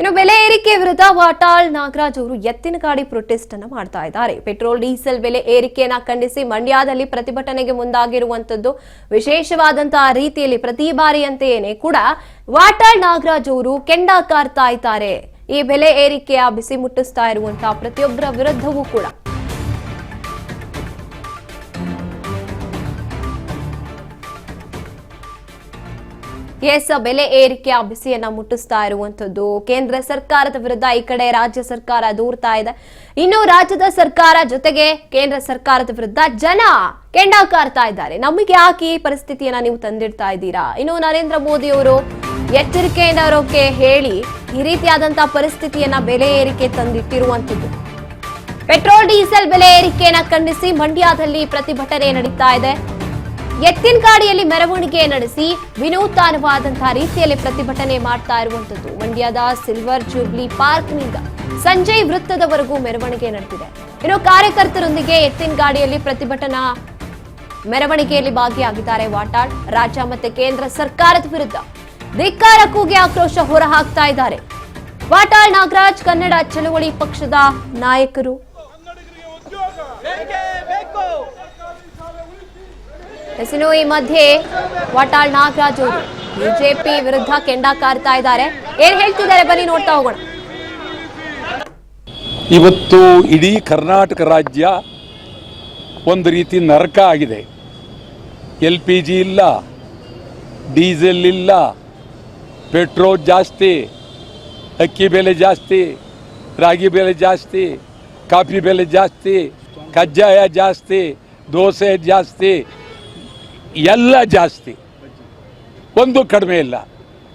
ಇನ್ನು ಬೆಲೆ ಏರಿಕೆ ವಿರುದ್ಧ ವಾಟಾಳ್ ನಾಗರಾಜ್ ಅವರು ಎತ್ತಿನ ಗಾಡಿ ಪ್ರೊಟೆಸ್ಟ್ ಅನ್ನು ಮಾಡ್ತಾ ಇದ್ದಾರೆ. ಪೆಟ್ರೋಲ್ ಡೀಸೆಲ್ ಬೆಲೆ ಏರಿಕೆಯನ್ನ ಖಂಡಿಸಿ ಮಂಡ್ಯದಲ್ಲಿ ಪ್ರತಿಭಟನೆಗೆ ಮುಂದಾಗಿರುವಂತದ್ದು ವಿಶೇಷವಾದಂತಹ ರೀತಿಯಲ್ಲಿ ಪ್ರತಿ ಬಾರಿಯಂತೆಯೇ ಕೂಡ ವಾಟಾಳ್ ನಾಗರಾಜ್ ಅವರು ಕೆಂಡ ಕಾರ್ತಾ ಇದ್ದಾರೆ. ಈ ಬೆಲೆ ಏರಿಕೆಯ ಬಿಸಿ ಮುಟ್ಟಿಸ್ತಾ ಇರುವಂತಹ ಪ್ರತಿಯೊಬ್ಬರ ವಿರುದ್ಧವೂ ಕೂಡ ಬೆಲೆ ಏರಿಕೆಯ ಬಿಸಿಯನ್ನ ಮುಟ್ಟಿಸ್ತಾ ಇರುವಂತದ್ದು ಕೇಂದ್ರ ಸರ್ಕಾರದ ವಿರುದ್ಧ ಈ ಕಡೆ ರಾಜ್ಯ ಸರ್ಕಾರ ದೂರ್ತಾ ಇದೆ. ಇನ್ನು ರಾಜ್ಯದ ಸರ್ಕಾರ ಜೊತೆಗೆ ಕೇಂದ್ರ ಸರ್ಕಾರದ ವಿರುದ್ಧ ಜನ ಕೆಂಡ ಕಾರ್ತಾ ಇದ್ದಾರೆ. ನಮಗೆ ಯಾಕೆ ಈ ಪರಿಸ್ಥಿತಿಯನ್ನ ನೀವು ತಂದಿಡ್ತಾ ಇದ್ದೀರಾ? ಇನ್ನು ನರೇಂದ್ರ ಮೋದಿ ಅವರು ಎಚ್ಚರಿಕೆಯಿಂದ ಅವರಿಗೆ ಹೇಳಿ ಈ ರೀತಿಯಾದಂತಹ ಪರಿಸ್ಥಿತಿಯನ್ನ ಬೆಲೆ ಏರಿಕೆ ತಂದಿಟ್ಟಿರುವಂತದ್ದು. ಪೆಟ್ರೋಲ್ ಡೀಸೆಲ್ ಬೆಲೆ ಏರಿಕೆಯನ್ನ ಖಂಡಿಸಿ ಮಂಡ್ಯದಲ್ಲಿ ಪ್ರತಿಭಟನೆ ನಡೀತಾ ಇದೆ. ಎತ್ತಿನ ಗಾಡಿಯಲ್ಲಿ ಮೆರವಣಿಗೆ ನಡೆಸಿ ವಿನೂತನವಾದಂತಹ ರೀತಿಯಲ್ಲಿ ಪ್ರತಿಭಟನೆ ಮಾಡ್ತಾ ಇರುವಂತದ್ದು. ಮಂಡ್ಯದ ಸಿಲ್ವರ್ ಜೂಬ್ಲಿ ಪಾರ್ಕ್ನಿಂದ ಸಂಜಯ್ ವೃತ್ತದವರೆಗೂ ಮೆರವಣಿಗೆ ನಡೆದಿದೆ. ಇನ್ನು ಕಾರ್ಯಕರ್ತರೊಂದಿಗೆ ಎತ್ತಿನ ಗಾಡಿಯಲ್ಲಿ ಪ್ರತಿಭಟನಾ ಮೆರವಣಿಗೆಯಲ್ಲಿ ಭಾಗಿಯಾಗಿದ್ದಾರೆ ವಾಟಾಳ್. ರಾಜ್ಯ ಮತ್ತೆ ಕೇಂದ್ರ ಸರ್ಕಾರದ ವಿರುದ್ಧ ಧಿಕ್ಕಾರ ಕೂಗಿ ಆಕ್ರೋಶ ಹೊರಹಾಕ್ತಾ ಇದ್ದಾರೆ. ವಾಟಾಳ್ ನಾಗರಾಜ್ ಕನ್ನಡ ಚಳವಳಿ ಪಕ್ಷದ ನಾಯಕರು. ಈ ಮಧ್ಯೆ ವಾಟಾಳ್ ನಾಗರಾಜ್ ಅವರು ಬಿಜೆಪಿ ವಿರುದ್ಧ ಕೆಂಡ ಕಾರ್ತಾ ಇದ್ದಾರೆ. ಏನ್ ಹೇಳ್ತಿದ್ದಾರೆ ಬನ್ನಿ ನೋಡ್ತಾ ಹೋಗೋಣ. ಇವತ್ತು ಇಡೀ ಕರ್ನಾಟಕ ರಾಜ್ಯ ಒಂದು ರೀತಿ ನರಕ ಆಗಿದೆ. LPG ಇಲ್ಲ, ಡೀಸೆಲ್ ಇಲ್ಲ, ಪೆಟ್ರೋಲ್ ಜಾಸ್ತಿ, ಅಕ್ಕಿ ಬೆಲೆ ಜಾಸ್ತಿ, ರಾಗಿ ಬೆಲೆ ಜಾಸ್ತಿ, ಕಾಫಿ ಬೆಲೆ ಜಾಸ್ತಿ, ಕಜ್ಜಾಯ ಜಾಸ್ತಿ, ದೋಸೆ ಜಾಸ್ತಿ, ಎಲ್ಲ ಜಾಸ್ತಿ, ಒಂದು ಕಡಿಮೆ ಇಲ್ಲ.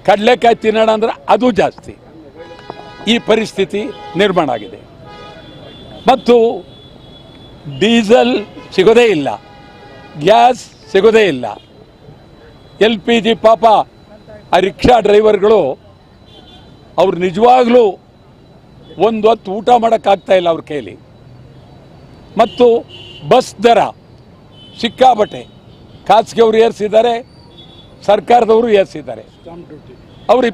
ಕಡಲೆಕಾಯಿ ತಿನ್ನೋಣ ಅಂದ್ರೆ ಅದು ಜಾಸ್ತಿ. ಈ ಪರಿಸ್ಥಿತಿ ನಿರ್ಮಾಣ ಆಗಿದೆ. ಮತ್ತು ಡೀಸೆಲ್ ಸಿಗೋದೇ ಇಲ್ಲ, ಗ್ಯಾಸ್ ಸಿಗೋದೇ ಇಲ್ಲ. LPG ಪಾಪ ಆ ರಿಕ್ಷಾ ಡ್ರೈವರ್ಗಳು ಅವ್ರು ನಿಜವಾಗ್ಲೂ ಒಂದು ಹೊತ್ತು ಊಟ ಮಾಡೋಕ್ಕಾಗ್ತಾ ಇಲ್ಲ ಅವ್ರ ಕೈಲಿ. ಮತ್ತು ಬಸ್ ದರ ಸಿಕ್ಕಾಬಟ್ಟೆ ಖಾಸಗಿಯವರು ಏರಿಸಿದ್ದಾರೆ, ಸರ್ಕಾರದವರು ಏರಿಸಿದ್ದಾರೆ. ಅವರು